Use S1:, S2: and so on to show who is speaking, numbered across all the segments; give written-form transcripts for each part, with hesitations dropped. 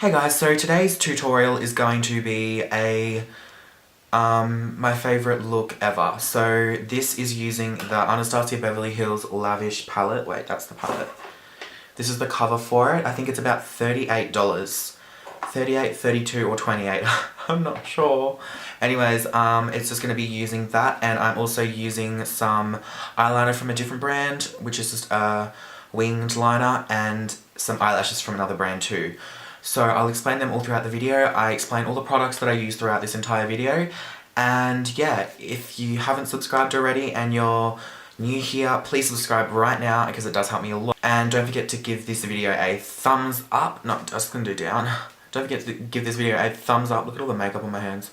S1: Hey guys, so today's tutorial is going to be my favourite look ever. So this is using the Anastasia Beverly Hills Lavish palette. Wait, that's the palette. This is the cover for it. I think it's about $38. $38, $32 or $28. I'm not sure. Anyways, it's just going to be using that, and I'm also using some eyeliner from a different brand, which is just a winged liner, and some eyelashes from another brand too. So I'll explain them all throughout the video. I explain all the products that I use throughout this entire video. And yeah, if you haven't subscribed already and you're new here, please subscribe right now because it does help me a lot. And don't forget to give this video a thumbs up. No, I'm just gonna do down. Don't forget to give this video a thumbs up. Look at all the makeup on my hands.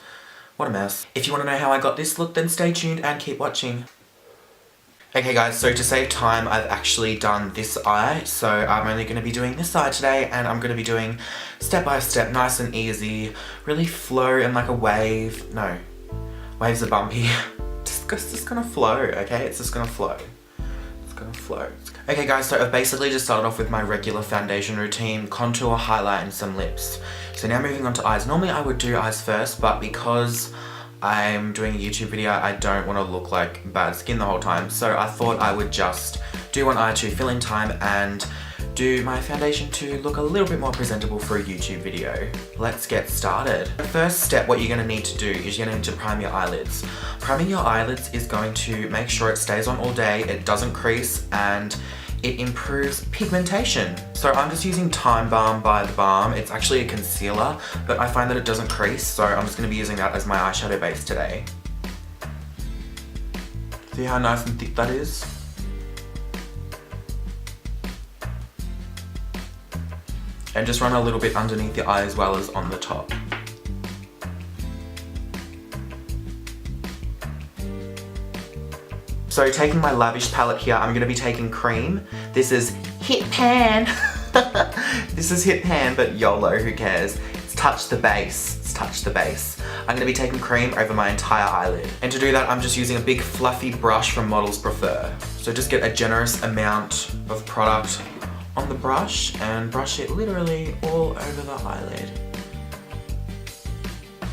S1: What a mess. If you want to know how I got this look, then stay tuned and keep watching. Okay guys, so to save time, I've actually done this eye, so I'm only going to be doing this eye today, and I'm going to be doing step by step, nice and easy, really flow in like a wave. No, waves are bumpy. just gonna flow, okay? It's just gonna flow. It's gonna flow. Okay guys, so I've basically just started off with my regular foundation routine, contour, highlight, and some lips. So now moving on to eyes. Normally I would do eyes first, but because I'm doing a YouTube video, I don't want to look like bad skin the whole time, so I thought I would just do one eye to fill in time and do my foundation to look a little bit more presentable for a YouTube video. Let's get started. The first step, what you're going to need to do is you're going to need to prime your eyelids. Priming your eyelids is going to make sure it stays on all day, it doesn't crease, and it improves pigmentation. So I'm just using Time Balm by The Balm. It's actually a concealer, but I find that it doesn't crease, so I'm just going to be using that as my eyeshadow base today. See how nice and thick that is? And just run a little bit underneath the eye as well as on the top. So taking my Lavish palette here, I'm going to be taking cream. This is Hit Pan. This is Hit Pan, but YOLO, who cares? It's touch the base. It's touch the base. I'm going to be taking cream over my entire eyelid. And to do that, I'm just using a big fluffy brush from Models Prefer. So just get a generous amount of product on the brush and brush it literally all over the eyelid.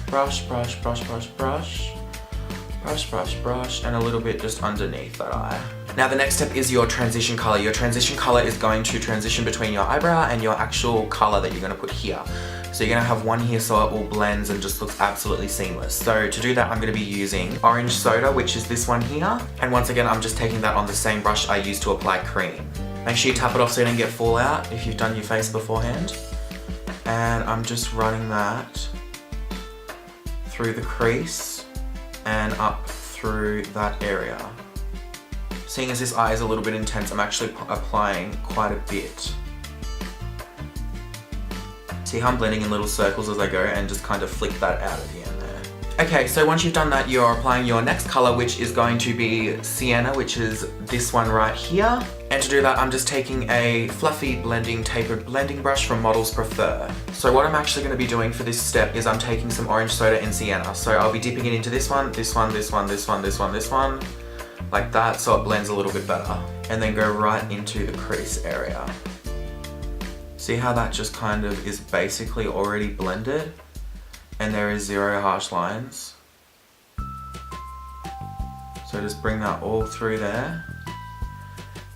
S1: Brush, brush, brush, brush, brush. Brush, brush, brush, and a little bit just underneath that eye. Now the next step is your transition color. Your transition color is going to transition between your eyebrow and your actual color that you're going to put here. So you're going to have one here so it all blends and just looks absolutely seamless. So to do that, I'm going to be using orange soda, which is this one here. And once again, I'm just taking that on the same brush I used to apply cream. Make sure you tap it off so you don't get fallout if you've done your face beforehand. And I'm just running that through the crease and up through that area. Seeing as this eye is a little bit intense, I'm actually applying quite a bit. See how I'm blending in little circles as I go and just kind of flick that out at the end there. Okay, so once you've done that, you're applying your next color, which is going to be Sienna, which is this one right here. And to do that, I'm just taking a fluffy tapered blending brush from Models Prefer. So what I'm actually going to be doing for this step is I'm taking some orange soda and Sienna. So I'll be dipping it into this one, this one, this one, this one, this one, this one, like that, so it blends a little bit better. And then go right into the crease area. See how that just kind of is basically already blended? And there is zero harsh lines. So just bring that all through there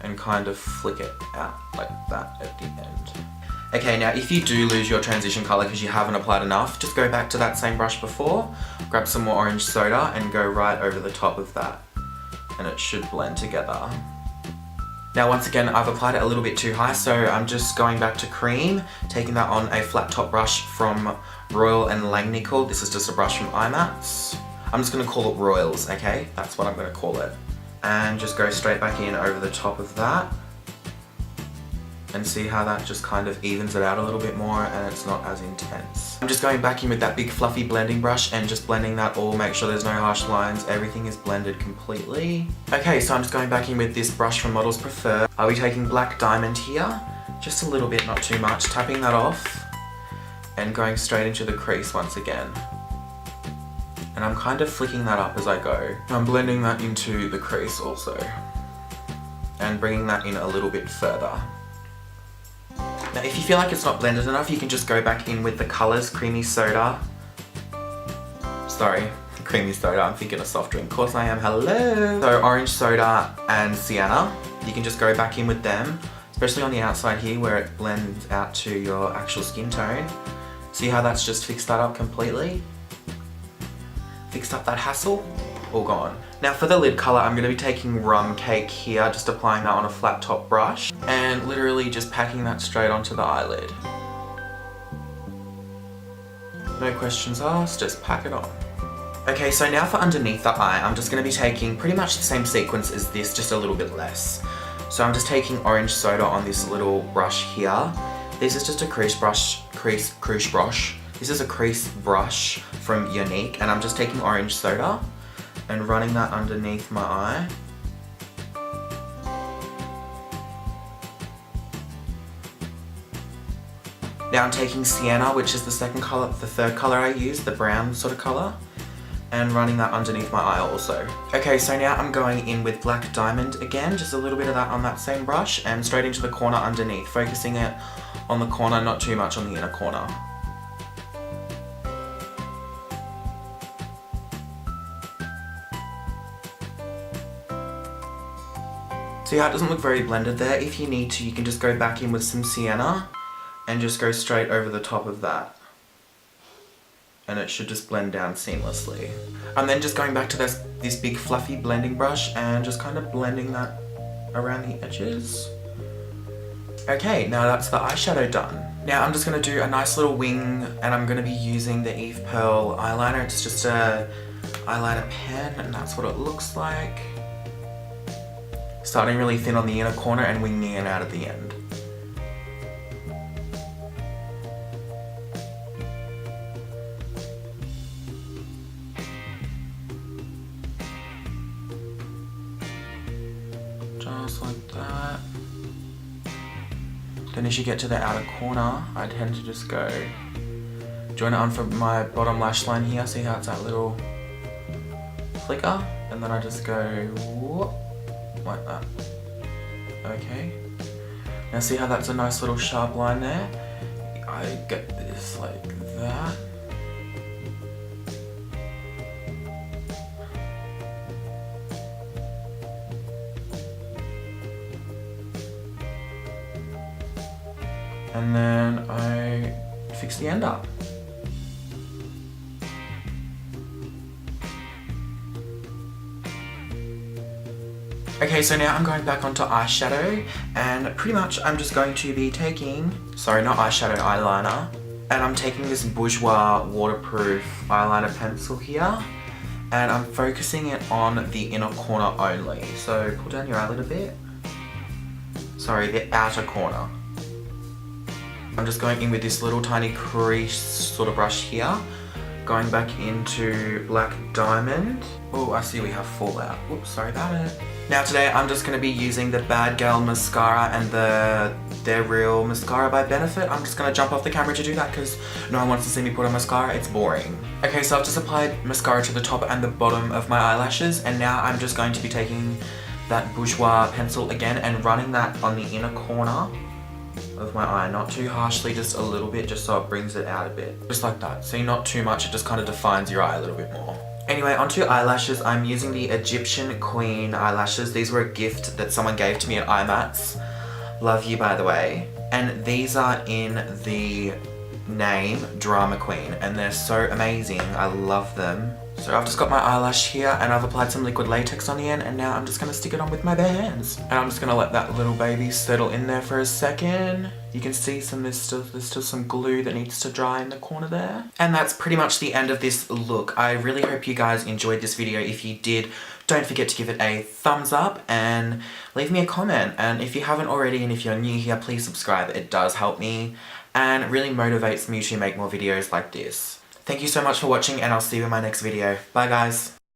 S1: and kind of flick it out like that at the end. Okay, now if you do lose your transition color because you haven't applied enough, just go back to that same brush before, grab some more orange soda and go right over the top of that, and it should blend together. Now once again, I've applied it a little bit too high, so I'm just going back to cream, taking that on a flat top brush from Royal and Langnickel. This is just a brush from iMats. I'm just going to call it Royals, okay? That's what I'm going to call it. And just go straight back in over the top of that. And see how that just kind of evens it out a little bit more and it's not as intense. I'm just going back in with that big fluffy blending brush and just blending that all, make sure there's no harsh lines, everything is blended completely. Okay, so I'm just going back in with this brush from Models Prefer. I'll be taking Black Diamond here, just a little bit, not too much, tapping that off and going straight into the crease once again. And I'm kind of flicking that up as I go. I'm blending that into the crease also and bringing that in a little bit further. Now if you feel like it's not blended enough, you can just go back in with the colours, creamy soda. Sorry, creamy soda, I'm thinking a soft drink. Of course I am, hello! So orange soda and sienna, you can just go back in with them, especially on the outside here where it blends out to your actual skin tone. See how that's just fixed that up completely? Fixed up that hassle? All gone. Now for the lid colour, I'm going to be taking Rum Cake here, just applying that on a flat top brush and literally just packing that straight onto the eyelid. No questions asked, just pack it on. Okay, so now for underneath the eye, I'm just going to be taking pretty much the same sequence as this, just a little bit less. So I'm just taking orange soda on this little brush here. This is just a crease brush. This is a crease brush from Unique, and I'm just taking orange soda and running that underneath my eye. Now I'm taking sienna, which is the third color I use, the brown sort of color, and running that underneath my eye also. Okay, so now I'm going in with black diamond again, just a little bit of that on that same brush, and straight into the corner underneath, focusing it on the corner, not too much on the inner corner. See how it doesn't look very blended there? If you need to, you can just go back in with some sienna and just go straight over the top of that. And it should just blend down seamlessly. I'm then just going back to this big fluffy blending brush and just kind of blending that around the edges. Okay, now that's the eyeshadow done. Now I'm just going to do a nice little wing, and I'm going to be using the Eve Pearl eyeliner. It's just a eyeliner pen, and that's what it looks like. Starting really thin on the inner corner and winging it out at the end. Just like that. Then as you get to the outer corner, I tend to just go join it on from my bottom lash line here. See how it's that little flicker? And then I just go whoop, like that. Okay. Now see how that's a nice little sharp line there? I get this like that. And then I fix the end up. Okay, so now I'm going back onto eyeshadow, and pretty much I'm just going to be taking, sorry, not eyeshadow, eyeliner, and I'm taking this Bourjois waterproof eyeliner pencil here, and I'm focusing it on the inner corner only. So pull down your eyelid a bit. Sorry, the outer corner. I'm just going in with this little tiny crease sort of brush here, going back into black diamond. Oh, I see we have fallout. Whoops, sorry about it. Now today I'm just going to be using the Bad Girl mascara and the They're Real mascara by Benefit. I'm just going to jump off the camera to do that because no one wants to see me put on mascara. It's boring. Okay, so I've just applied mascara to the top and the bottom of my eyelashes, and now I'm just going to be taking that Bourjois pencil again and running that on the inner corner of my eye, not too harshly, just a little bit, just so it brings it out a bit. Just like that. See, not too much, it just kind of defines your eye a little bit more. Anyway, onto eyelashes, I'm using the Egyptian Queen eyelashes. These were a gift that someone gave to me at iMats. Love you, by the way. And these are in the name Drama Queen, and they're so amazing. I love them. So I've just got my eyelash here, and I've applied some liquid latex on the end, and now I'm just going to stick it on with my bare hands. And I'm just going to let that little baby settle in there for a second. You can see there's still some glue that needs to dry in the corner there. And that's pretty much the end of this look. I really hope you guys enjoyed this video. If you did, don't forget to give it a thumbs up and leave me a comment. And if you haven't already, and if you're new here, please subscribe. It does help me and it really motivates me to make more videos like this. Thank you so much for watching, and I'll see you in my next video. Bye guys.